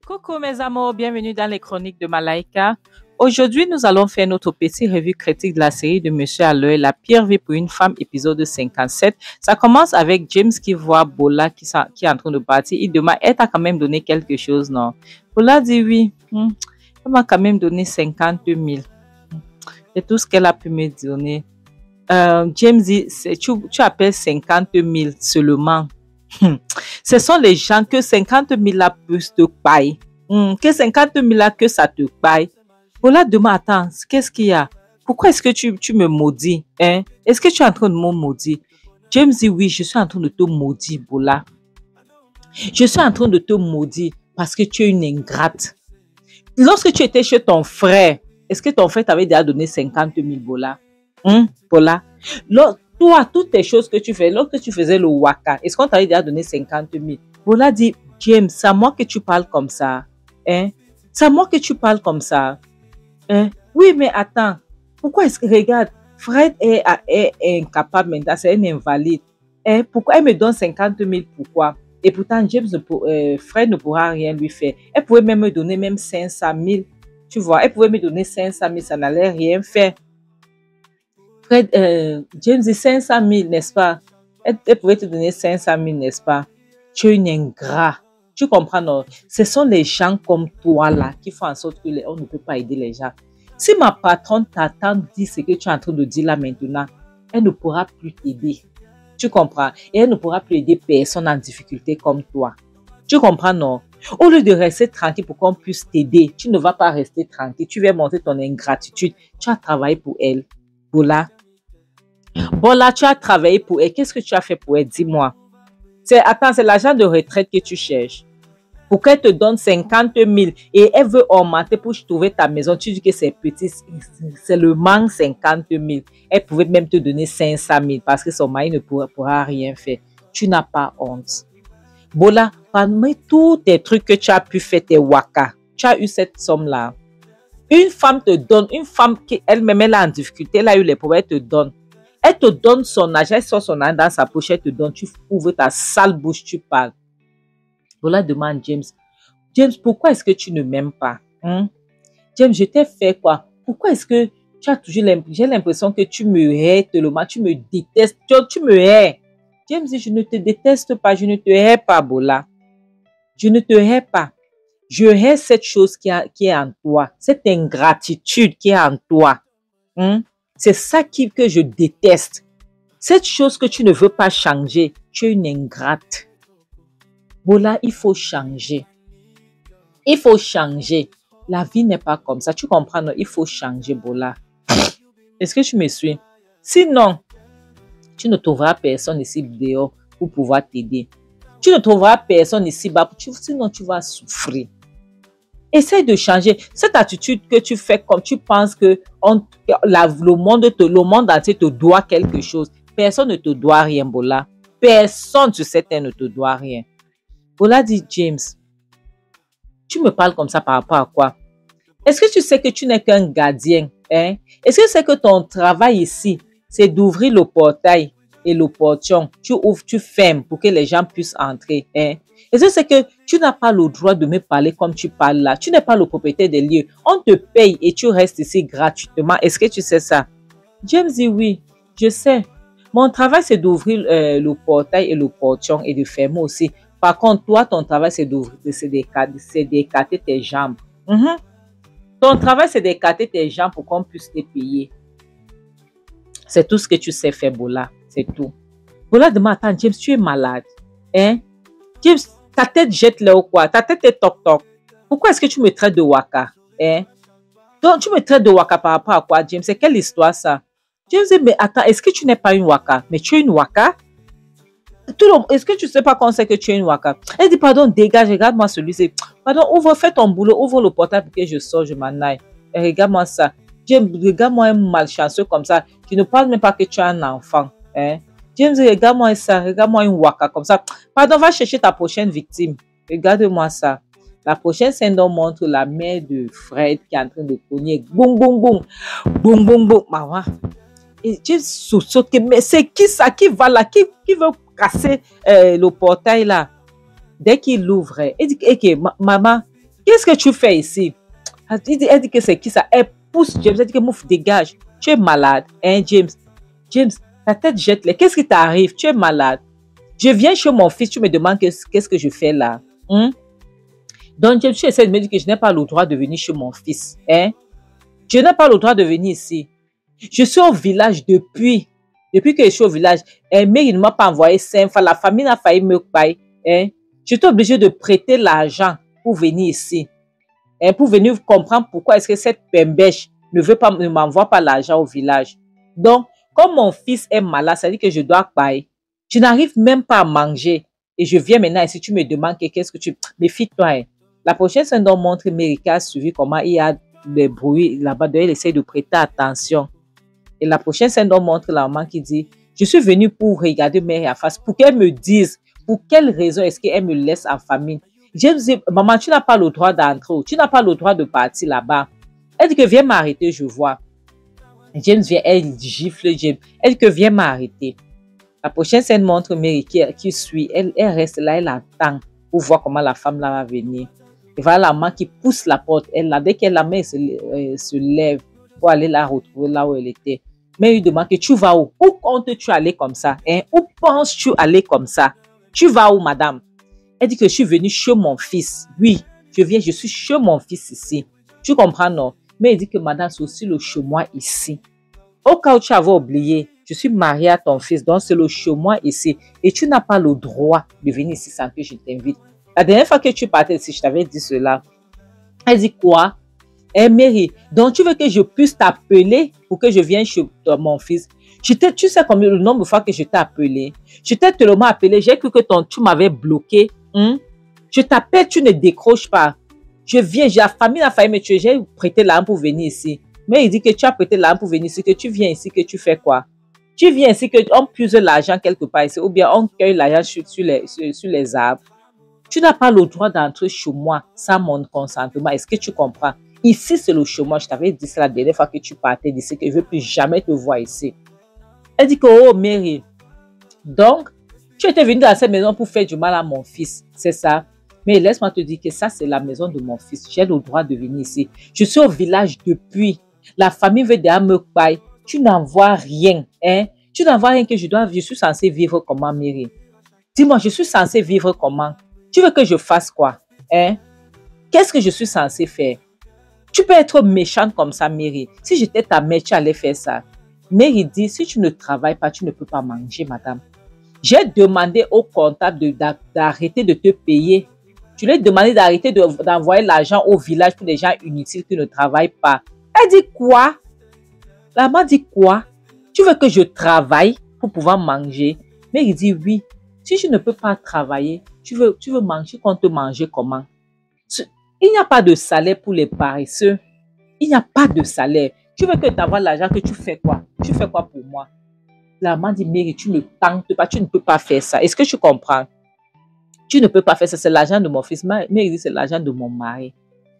Coucou mes amours, bienvenue dans les chroniques de Malaika. Aujourd'hui, nous allons faire notre petite revue critique de la série de Monsieur à l'œil, La pire vie pour une femme, épisode 57. Ça commence avec James qui voit Bola qui est en train de partir. Il demande, elle t'a quand même donné quelque chose, non? Bola dit oui, elle m'a quand même donné 50 000. C'est tout ce qu'elle a pu me donner. James dit, tu appelles 50 000 seulement. Ce sont les gens que 50 000 là peuvent te payer. Que 50 000 là que ça te paye. Voilà, demain, attends, qu'est-ce qu'il y a? Pourquoi est-ce que tu me maudis? Hein? Est-ce que tu es en train de me maudire? James dit oui, je suis en train de te maudire, Bola. Je suis en train de te maudire parce que tu es une ingrate. Lorsque tu étais chez ton frère, est-ce que ton frère t'avait déjà donné 50 000 Bola? Bola? Toi, toutes les choses que tu fais, lorsque tu faisais le waka, est-ce qu'on t'avait déjà donné 50 000? Bola dit, James, c'est à moi que tu parles comme ça. Hein? C'est à moi que tu parles comme ça. Hein? Oui, mais attends. Pourquoi est-ce que, regarde, Fred est incapable maintenant, c'est un invalide. Hein? Pourquoi elle me donne 50 000? Pourquoi? Et pourtant, Fred ne pourra rien lui faire. Elle pouvait même me donner même 500 000. Tu vois, elle pouvait me donner 500 000, ça n'allait rien faire. James dit 500 000, n'est-ce pas? Elle pouvait te donner 500 000, n'est-ce pas? Tu es une ingrat. Tu comprends, non? Ce sont les gens comme toi, là, qui font en sorte qu'on ne peut pas aider les gens. Si ma patronne t'attend dit ce que tu es en train de dire là maintenant, elle ne pourra plus t'aider. Tu comprends? Et elle ne pourra plus aider personne en difficulté comme toi. Tu comprends, non? Au lieu de rester tranquille pour qu'on puisse t'aider, tu ne vas pas rester tranquille. Tu vas montrer ton ingratitude. Tu as travaillé pour elle. Bola. Bola, tu as travaillé pour elle. Qu'est-ce que tu as fait pour elle? Dis-moi. Attends, c'est l'argent de retraite que tu cherches. Pour qu'elle te donne 50 000 et elle veut augmenter pour trouver ta maison. Tu dis que c'est petit, c'est le manque 50 000. Elle pouvait même te donner 500 000 parce que son mari ne pourra rien faire. Tu n'as pas honte. Bola, parmi tous tes trucs que tu as pu faire, tes waka, tu as eu cette somme-là. Une femme te donne, une femme qui elle-même elle est en difficulté, elle a eu les problèmes, elle te donne. Elle te donne son argent, elle sort son argent dans sa poche, elle te donne, tu ouvres ta sale bouche, tu parles. Voilà, demande James. James, pourquoi est-ce que tu ne m'aimes pas? James, je t'ai fait quoi? Pourquoi est-ce que tu as toujours j'ai l'impression que tu me hais tellement, tu me détestes, tu me hais. James dit, je ne te déteste pas, je ne te hais pas, Bola. Je ne te hais pas. Je hais cette chose qui est en toi, cette ingratitude qui est en toi. C'est ça que je déteste. Cette chose que tu ne veux pas changer, tu es une ingrate. Bola, il faut changer. Il faut changer. La vie n'est pas comme ça. Tu comprends, non? Il faut changer, Bola. Est-ce que tu me suis? Sinon, tu ne trouveras personne ici dehors pour pouvoir t'aider. Tu ne trouveras personne ici bas. Sinon, tu vas souffrir. Essaye de changer cette attitude que tu fais comme tu penses que le monde entier te doit quelque chose. Personne ne te doit rien, Bola. Personne sur cette terre ne te doit rien. Bola dit, James, tu me parles comme ça par rapport à quoi? Est-ce que tu sais que tu n'es qu'un gardien? Hein? Est-ce que tu sais que ton travail ici, c'est d'ouvrir le portail et le portion? Tu ouvres, tu fermes pour que les gens puissent entrer. Hein? Est-ce que c'est que tu n'as pas le droit de me parler comme tu parles là? Tu n'es pas le propriétaire des lieux. On te paye et tu restes ici gratuitement. Est-ce que tu sais ça? James dit oui, je sais. Mon travail, c'est d'ouvrir le portail et le portion et de fermer aussi. Par contre, toi, ton travail, c'est d'écarter tes jambes. Ton travail, c'est d'écarter tes jambes pour qu'on puisse te payer. C'est tout ce que tu sais faire, Bola. C'est tout. Bola demande, attends, James, tu es malade. Hein? James, ta tête jette là ou quoi? Ta tête est toc-toc. Pourquoi est-ce que tu me traites de waka? Hein? Donc, tu me traites de waka par rapport à quoi, James? C'est quelle histoire, ça? James dit, mais attends, est-ce que tu n'es pas une waka? Mais tu es une waka? Est-ce que tu ne sais pas qu'on sait que tu es une waka? Elle dit, pardon, dégage, regarde-moi celui-ci. Pardon, fais ton boulot, ouvre le portail pour que je sorte, je m'en aille. Et regarde-moi ça. James, regarde-moi un malchanceux comme ça. Tu ne parles même pas que tu as un enfant. Hein? James, regarde-moi ça, regarde-moi une waka comme ça. Pardon, va chercher ta prochaine victime. Regarde-moi ça. La prochaine scène montre la mère de Fred qui est en train de cogner. Boum, boum, boum. Boum, boum, boum. Maman. Et James saute. Mais c'est qui ça? Qui va là? Qui veut casser le portail là? Dès qu'il l'ouvrait, elle dit, ok, maman, qu'est-ce que tu fais ici? Elle dit que c'est qui ça? Elle pousse James, elle dit que Mouf, dégage. Tu es malade, hein, James? James, ta tête jette les. Qu'est-ce qui t'arrive? Tu es malade. Je viens chez mon fils, tu me demandes qu'est-ce que je fais là? Hein? Donc, James, tu essaies de me dire que je n'ai pas le droit de venir chez mon fils. Hein? Je n'ai pas le droit de venir ici. Je suis au village depuis que je suis au village. Mais il ne m'a pas envoyé 5 fois. La famille a failli me payer. Hein? J'étais obligée de prêter l'argent pour venir ici. Hein? Pour venir comprendre pourquoi est-ce que cette pembèche ne m'envoie pas l'argent au village. Donc, comme mon fils est malade, ça veut dire que je dois payer. Je n'arrive même pas à manger. Et je viens maintenant ici, tu me demandes qu'est-ce que tu... Méfie-toi. Hein. La prochaine scène dont montre Mérika a suivi comment il y a des bruits là-bas. Elle essaie de prêter attention. Et la prochaine scène dont montre la maman qui dit, je suis venue pour regarder mère en face, pour qu'elle me dise pour quelle raison est-ce qu'elle me laisse en famille. James dit, maman, tu n'as pas le droit d'entrer, tu n'as pas le droit de partir là-bas. Elle dit que viens m'arrêter, je vois. James vient, elle gifle James. Elle dit que viens m'arrêter. La prochaine scène montre Mary qui suit. Elle reste là, elle attend pour voir comment la femme là va venir. Et voilà la maman qui pousse la porte. Dès qu'elle la met, elle se lève pour aller la retrouver là où elle était. Mais il lui demande que tu vas où? Où comptes-tu aller comme ça? Hein? Où penses-tu aller comme ça? Tu vas où, madame? Elle dit que je suis venue chez mon fils. Oui, je suis chez mon fils ici. Tu comprends, non? Mais elle dit que madame, c'est aussi le chez moi ici. Au cas où tu avais oublié, je suis mariée à ton fils, donc c'est le chez moi ici. Et tu n'as pas le droit de venir ici sans que je t'invite. La dernière fois que tu partais ici, je t'avais dit cela. Elle dit quoi? Mary, donc tu veux que je puisse t'appeler pour que je vienne chez mon fils? Tu sais combien le nombre de fois que je t'ai appelé? Je t'ai tellement appelé, j'ai cru que tu m'avais bloqué. Je t'appelle, tu ne décroches pas. Je viens, la famille a failli me tuer, j'ai prêté l'argent pour venir ici. Mais il dit que tu as prêté l'argent pour venir ici, que tu viens ici, que tu fais quoi? Tu viens ici, qu'on puise l'argent quelque part ici, ou bien on cueille l'argent sur les arbres. Tu n'as pas le droit d'entrer chez moi sans mon consentement. Est-ce que tu comprends? Ici, c'est le chez moi. Je t'avais dit ça la dernière fois que tu partais d'ici, que je ne veux plus jamais te voir ici. Elle dit que, oh Mary, donc, tu étais venue dans cette maison pour faire du mal à mon fils, c'est ça? Mais laisse-moi te dire que ça, c'est la maison de mon fils. J'ai le droit de venir ici. Je suis au village depuis. La famille veut déjà me payer. Tu n'en vois rien, hein? Tu n'en vois rien que je suis censée vivre comment, Mary? Dis-moi, je suis censée vivre comment? Tu veux que je fasse quoi, hein? Qu'est-ce que je suis censée faire? Tu peux être méchante comme ça, Mary. Si j'étais ta mère, tu allais faire ça. Mary dit, si tu ne travailles pas, tu ne peux pas manger, madame. J'ai demandé au comptable d'arrêter de te payer. Je lui ai demandé d'arrêter d'envoyer l'argent au village pour des gens inutiles qui ne travaillent pas. Elle dit quoi? La maman dit quoi? Tu veux que je travaille pour pouvoir manger? Mary dit oui. Si tu ne peux pas travailler, tu veux manger, qu'on te mange comment? Il n'y a pas de salaire pour les paresseux. Il n'y a pas de salaire. Tu veux que tu envoies l'argent, que tu fais quoi? Tu fais quoi pour moi? La maman dit, Mary, tu ne tentes pas, tu ne peux pas faire ça. Est-ce que tu comprends? Tu ne peux pas faire ça, c'est l'argent de mon fils. Mary dit, c'est l'argent de mon mari.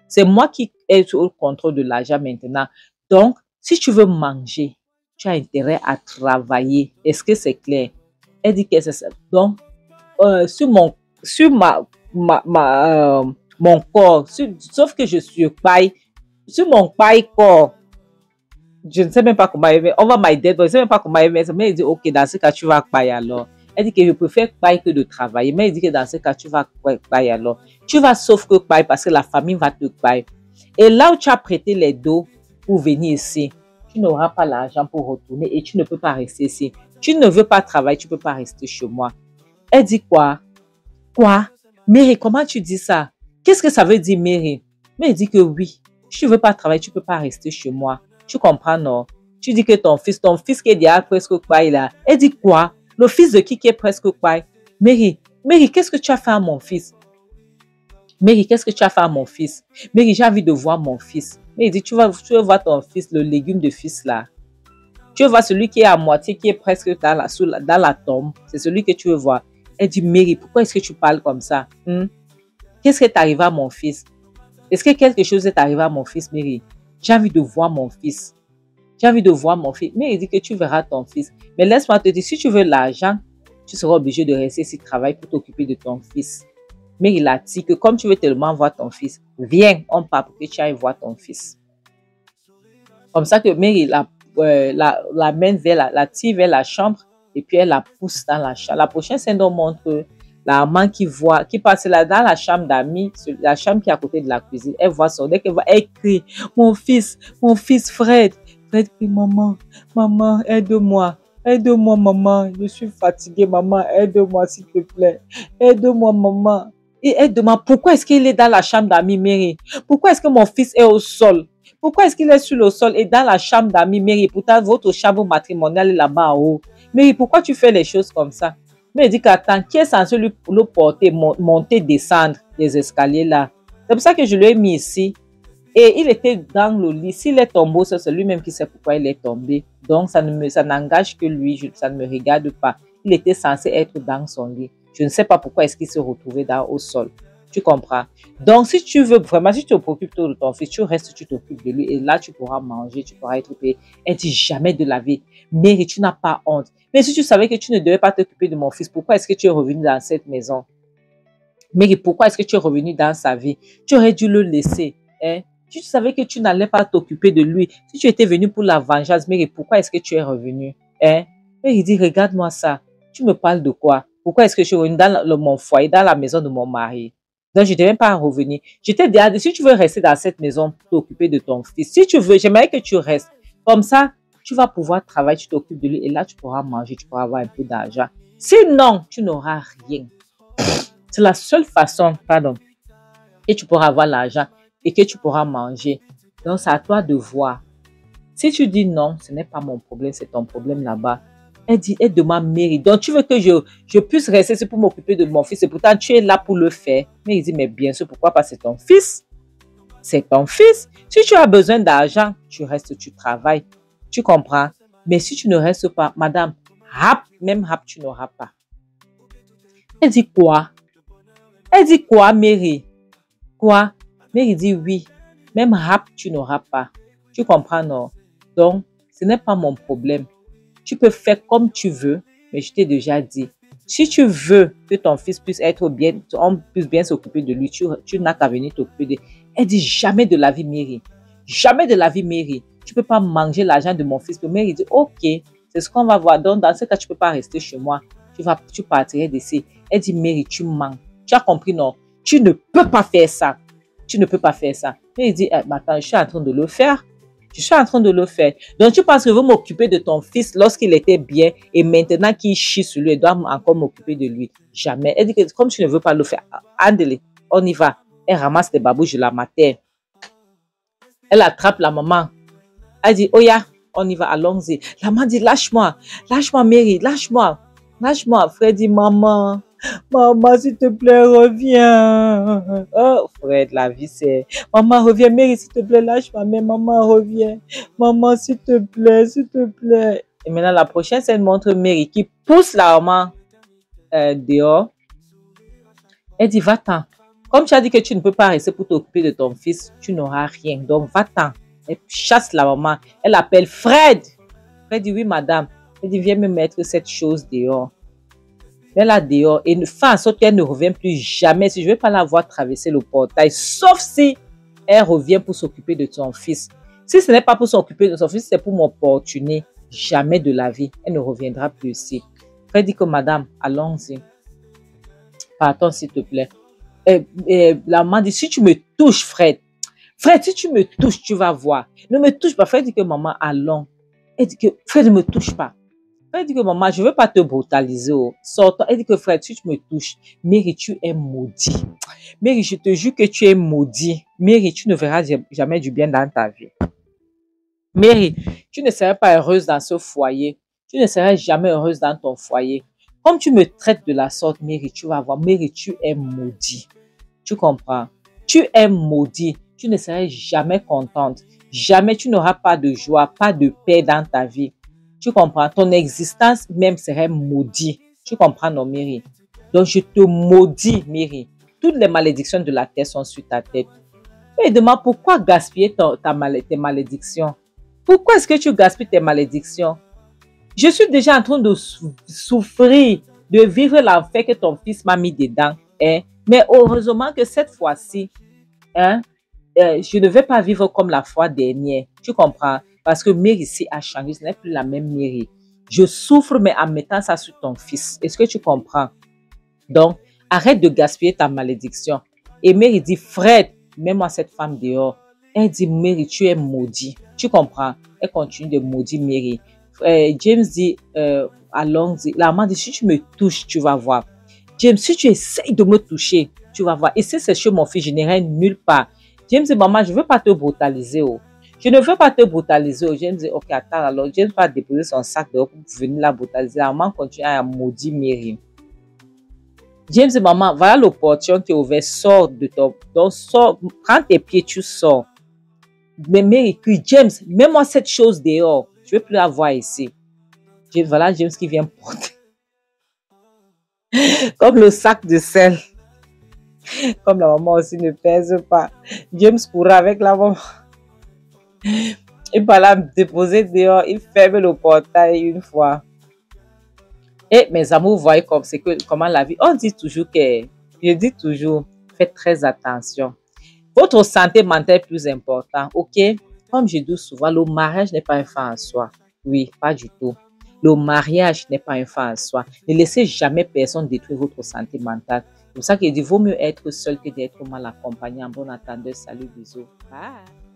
C'est moi qui ai au contrôle de l'argent maintenant. Donc, si tu veux manger, tu as intérêt à travailler. Est-ce que c'est clair? Elle dit que c'est ça. Donc, sur mon corps, sauf que je suis paille, sur mon paille corps, je ne sais même pas comment aimer. On va m'aider, je ne sais même pas comment aimer. Mais elle dit, ok, dans ce cas, tu vas pailler alors. Elle dit que je préfère pailler que de travailler. Mais elle dit que dans ce cas, tu vas pailler alors. Tu vas sauf que pailler parce que la famille va te pailler. Et là où tu as prêté les dos pour venir ici, tu n'auras pas l'argent pour retourner et tu ne peux pas rester ici. Tu ne veux pas travailler, tu ne peux pas rester chez moi. Elle dit quoi? Quoi? Mary, comment tu dis ça? Qu'est-ce que ça veut dire, Mary? Mais elle dit que oui, tu ne veux pas travailler, tu ne peux pas rester chez moi. Tu comprends, non? Tu dis que ton fils qui est déjà presque quoi, là. Elle dit quoi? Le fils de qui est presque quoi? Mary, qu'est-ce que tu as fait à mon fils? Mary, qu'est-ce que tu as fait à mon fils? Mary, j'ai envie de voir mon fils. Mais il dit, tu veux voir ton fils, le légume de fils là. Tu veux voir celui qui est à moitié, qui est presque dans la tombe. C'est celui que tu veux voir. Elle dit, Mary, pourquoi est-ce que tu parles comme ça? Qu'est-ce qui est arrivé à mon fils? Est-ce que quelque chose est arrivé à mon fils, Mary? J'ai envie de voir mon fils. J'ai envie de voir mon fils. Mais il dit que tu verras ton fils. Mais laisse-moi te dire, si tu veux l'argent, tu seras obligé de rester ici, travailler pour t'occuper de ton fils. Mais il a dit que comme tu veux tellement voir ton fils, viens, on part pour que tu ailles voir ton fils. Comme ça que Mary la mène la tire vers la chambre et puis elle la pousse dans la chambre. La prochaine scène montre la maman qui passe là dans la chambre d'amis, la chambre qui est à côté de la cuisine. Elle voit son, dès qu'elle voit, elle crie, mon fils Fred. Fred crie, maman, aide-moi. Aide-moi, maman, je suis fatiguée, maman, aide-moi, s'il te plaît. Aide-moi, maman. Et elle demande, pourquoi est-ce qu'il est dans la chambre d'amis, Mary? Pourquoi est-ce que mon fils est au sol? Pourquoi est-ce qu'il est sur le sol et dans la chambre d'amis, Mary? Pourtant, votre chambre matrimoniale est là-bas en haut. Mary, pourquoi tu fais les choses comme ça? Mais il dit qu'attends, qui est censé le porter, monter, descendre les escaliers là? C'est pour ça que je lui ai mis ici. Et il était dans le lit. S'il est tombé, c'est lui-même qui sait pourquoi il est tombé. Donc, ça n'engage que lui. Ça ne me regarde pas. Il était censé être dans son lit. Je ne sais pas pourquoi est-ce qu'il se retrouvait au sol. Tu comprends? Donc, si tu veux vraiment, si tu te préoccupes de ton fils, tu restes, tu t'occupes de lui. Et là, tu pourras manger, tu pourras être payé. Elle dit jamais de la vie. Mary, tu n'as pas honte. Mais si tu savais que tu ne devais pas t'occuper de mon fils, pourquoi est-ce que tu es revenu dans cette maison? Mary, pourquoi est-ce que tu es revenu dans sa vie? Tu aurais dû le laisser. Hein? Si tu savais que tu n'allais pas t'occuper de lui, si tu étais venu pour la vengeance, Mary, pourquoi est-ce que tu es revenu? Hein? Mary dit, regarde-moi ça. Tu me parles de quoi? Pourquoi est-ce que je suis revenu dans mon foyer, dans la maison de mon mari? Donc, je ne devais même pas revenir. J'étais déjà, si tu veux rester dans cette maison pour t'occuper de ton fils, si tu veux, j'aimerais que tu restes. Comme ça, tu vas pouvoir travailler, tu t'occupes de lui et là, tu pourras manger, tu pourras avoir un peu d'argent. Sinon, tu n'auras rien. C'est la seule façon, que tu pourras avoir l'argent et que tu pourras manger. Donc, c'est à toi de voir. Si tu dis non, ce n'est pas mon problème, c'est ton problème là-bas. Elle dit, elle demande Mary. Donc, tu veux que je puisse rester ici pour m'occuper de mon fils et pourtant tu es là pour le faire. Mais il dit, mais bien sûr, pourquoi pas, c'est ton fils. C'est ton fils. Si tu as besoin d'argent, tu restes, tu travailles. Tu comprends? Mais si tu ne restes pas, madame, même tu n'auras pas. Elle dit quoi? Elle dit quoi, Mary? Quoi? Mary dit oui. Même tu n'auras pas. Tu comprends, non? Donc, ce n'est pas mon problème. Tu peux faire comme tu veux, mais je t'ai déjà dit, si tu veux que ton fils puisse être bien, on puisse bien s'occuper de lui, tu n'as qu'à venir t'occuper de lui. Elle dit jamais de la vie, Mary. Jamais de la vie, Mary. Tu ne peux pas manger l'argent de mon fils. Mary dit, ok, c'est ce qu'on va voir. Donc, dans ce cas, tu ne peux pas rester chez moi. Tu partirais d'ici. Elle dit, Mary, tu mens. Tu as compris, non? Tu ne peux pas faire ça. Tu ne peux pas faire ça. Mary dit, attends, je suis en train de le faire. Je suis en train de le faire. Donc, tu penses que je veux m'occuper de ton fils lorsqu'il était bien et maintenant qu'il chie sur lui, je dois encore m'occuper de lui. Jamais. Elle dit que comme tu ne veux pas le faire, andele, on y va. Elle ramasse les babouches de la matière. Elle attrape la maman. Elle dit, oh ya, on y va, allons-y. La maman dit, lâche-moi. Lâche-moi, Mary, lâche-moi. Lâche-moi. Fred dit, maman, s'il te plaît, reviens. Oh, Fred, la vie, c'est... Maman, reviens. Mary, s'il te plaît, lâche-moi. Mais maman, reviens. Maman, s'il te plaît, s'il te plaît. Et maintenant, la prochaine scène montre Mary qui pousse la maman dehors. Elle dit, va-t'en. Comme tu as dit que tu ne peux pas rester pour t'occuper de ton fils, tu n'auras rien. Donc, va-t'en. Elle chasse la maman. Elle appelle Fred. Fred dit, oui, madame. Elle dit, viens me mettre cette chose dehors. Elle là dehors et fait en sorte qu'elle ne revient plus jamais. Si je ne vais pas la voir traverser le portail, sauf si elle revient pour s'occuper de son fils. Si ce n'est pas pour s'occuper de son fils, c'est pour m'opportuner. Jamais de la vie. Elle ne reviendra plus ici. Fred dit que madame, allons-y. Partons, s'il te plaît. La maman dit, si tu me touches, Fred, si tu me touches, tu vas voir. Ne me touche pas. Fred dit que maman, allons. Elle dit que Fred ne me touche pas. Fred dit que maman, je ne veux pas te brutaliser. Sortons. Elle dit que Fred, si tu me touches, Mary, tu es maudit. Mary, je te jure que tu es maudit. Mary, tu ne verras jamais du bien dans ta vie. Mary, tu ne seras pas heureuse dans ce foyer. Tu ne seras jamais heureuse dans ton foyer. Comme tu me traites de la sorte, Mary, tu vas voir. Mary, tu es maudit. Tu comprends? Tu es maudit. Tu ne seras jamais contente. Jamais tu n'auras pas de joie, pas de paix dans ta vie. Tu comprends? Ton existence même serait maudite. Tu comprends, non, Mary? Donc, je te maudis, Mary. Toutes les malédictions de la terre sont sur ta tête. Et demande pourquoi gaspiller tes malédictions? Pourquoi est-ce que tu gaspilles tes malédictions? Je suis déjà en train de souffrir, de vivre l'enfer que ton fils m'a mis dedans. Hein? Mais heureusement que cette fois-ci, hein, je ne vais pas vivre comme la fois dernière. Tu comprends? Parce que Mary ici a changé. Ce n'est plus la même Mary. Je souffre, mais en mettant ça sur ton fils. Est-ce que tu comprends? Donc, arrête de gaspiller ta malédiction. Et Mary dit, Fred, mets-moi cette femme dehors. Elle dit, Mary, tu es maudit. Tu comprends? Elle continue de maudire Mary. James dit, allons-y. La maman dit, si tu me touches, tu vas voir. James, si tu essayes de me toucher, tu vas voir. Et si c'est chez mon fils, je n'irai nulle part. James dit, maman, je ne veux pas te brutaliser. Oh. Je ne veux pas te brutaliser. Oh. James dit, ok, attends, alors James va déposer son sac dehors pour venir la brutaliser. La maman continue à maudire Mary. James dit, maman, voilà l'opportunité ouverte, sors de ton... Donc, sors, prends tes pieds, tu sors. Mais Mary crie, James, mets-moi cette chose dehors. Je ne veux plus la voir ici. James, voilà James qui vient porter. Comme le sac de sel. Comme la maman aussi ne pèse pas. James court avec la maman. Il va la déposer dehors. Il ferme le portail une fois. Et mes amours, vous voyez comme c'est que comment la vie. On dit toujours que, je dis toujours, faites très attention. Votre santé mentale est plus importante, ok? Comme je dis souvent, le mariage n'est pas un fin en soi. Oui, pas du tout. Le mariage n'est pas un fin en soi. Ne laissez jamais personne détruire votre santé mentale. C'est pour ça qu'il dit, vaut mieux être seul que d'être mal accompagné. En bon attendant, salut, bisous. Bye.